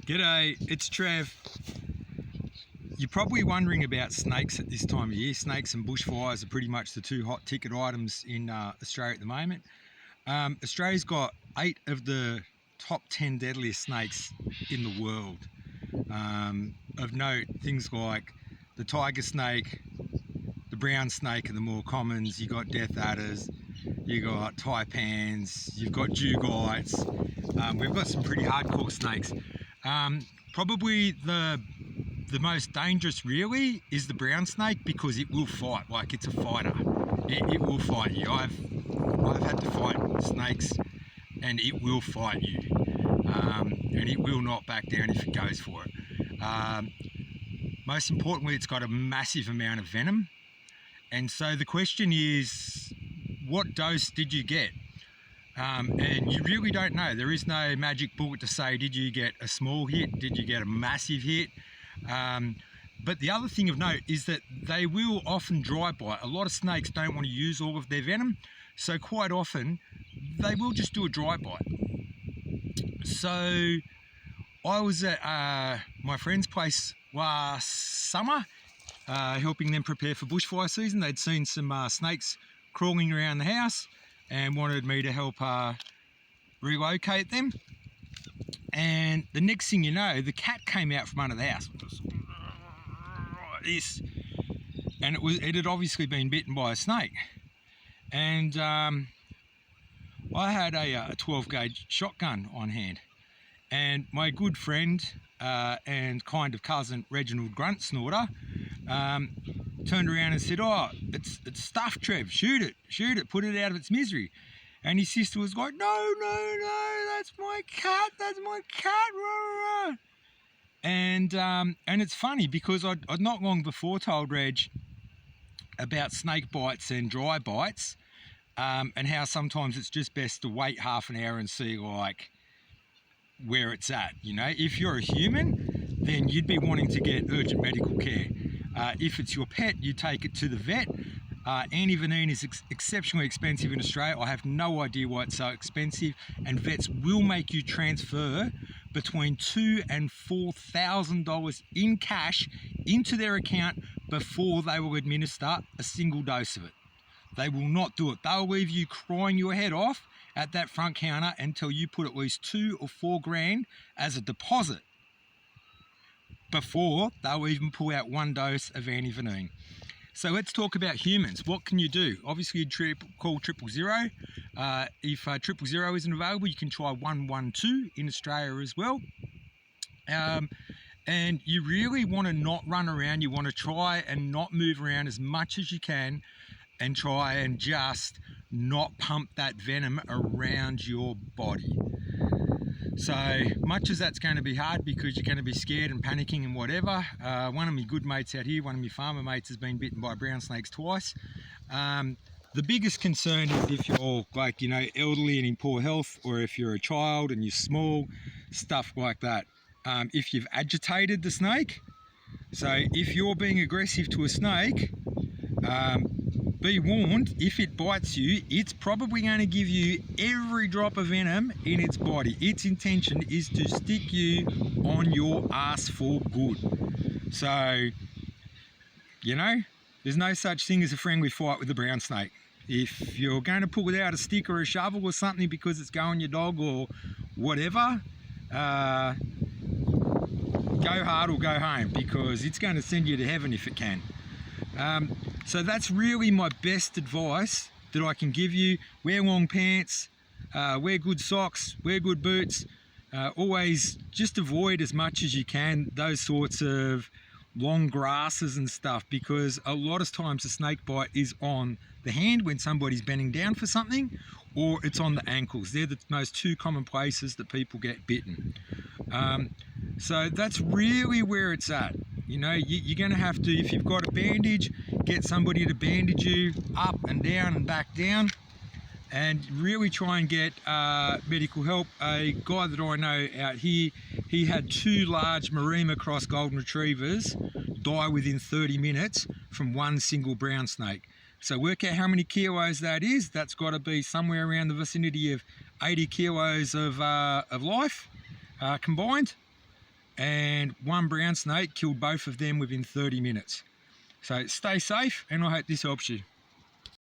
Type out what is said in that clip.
G'day, it's Trev. You're probably wondering about snakes at this time of year. Snakes and bushfires are pretty much the two hot ticket items in Australia at the moment. Australia's got 8 of the top 10 deadliest snakes in the world. Of note, things like the tiger snake, the brown snake are the more commons. You got death adders, you got taipans, you've got dugites. We've got some pretty hardcore snakes. Probably the most dangerous really is the brown snake, because it will fight. Like, it's a fighter. It will fight you. I've had to fight snakes and it will fight you, and it will not back down if it goes for it. Most importantly, it's got a massive amount of venom, and so the question is, what dose did you get? And you really don't know. There is no magic bullet to say, did you get a small hit, did you get a massive hit? But the other thing of note is that they will often dry bite. A lot of snakes don't want to use all of their venom, so quite often they will just do a dry bite. So I was at my friend's place last summer, helping them prepare for bushfire season. They'd seen some snakes crawling around the house and wanted me to help relocate them. And the next thing you know, the cat came out from under the house, like this, and it had obviously been bitten by a snake. And I had a 12 gauge shotgun on hand, and my good friend and kind of cousin Reginald Gruntsnorter turned around and said, "Oh, it's stuffed, Trev, shoot it, put it out of its misery." And his sister was like, no, that's my cat, rah, rah. And it's funny because I'd not long before told Reg about snake bites and dry bites, and how sometimes it's just best to wait half an hour and see like where it's at. You know, if you're a human, then you'd be wanting to get urgent medical care. If it's your pet, you take it to the vet. Antivenin is exceptionally expensive in Australia. I have no idea why it's so expensive, and vets will make you transfer between $2,000 and $4,000 in cash into their account before they will administer a single dose of it. They will not do it. They'll leave you crying your head off at that front counter until you put at least $2,000 or $4,000 as a deposit before they'll even pull out one dose of antivenin. So let's talk about humans. What can you do? Obviously, you'd call 000. If 000 isn't available, you can try 112 in Australia as well. And you really want to not run around. You want to try and not move around as much as you can, and try and just not pump that venom around your body. So much as that's going to be hard because you're going to be scared and panicking and whatever. One of my good mates out here, one of my farmer mates, has been bitten by brown snakes twice. The biggest concern is if you're like, you know, elderly and in poor health, or if you're a child and you're small, stuff like that. If you've agitated the snake, so if you're being aggressive to a snake, be warned, if it bites you, it's probably going to give you every drop of venom in its body. Its intention is to stick you on your ass for good. So, you know, there's no such thing as a friendly fight with a brown snake. If you're going to pull it out a stick or a shovel or something because it's going your dog or whatever, go hard or go home, because it's going to send you to heaven if it can. So that's really my best advice that I can give you. Wear long pants, wear good socks, wear good boots. Always just avoid as much as you can those sorts of long grasses and stuff, because a lot of times the snake bite is on the hand when somebody's bending down for something, or it's on the ankles. They're the most two common places that people get bitten. So that's really where it's at. You know, you're going to have to, if you've got a bandage, get somebody to bandage you up and down and back down, and really try and get medical help. A guy that I know out here, he had 2 large Marima cross golden retrievers die within 30 minutes from one single brown snake. So work out how many kilos that is. That's got to be somewhere around the vicinity of 80 kilos of life. combined, and one brown snake killed both of them within 30 minutes. So stay safe, and I hope this helps you.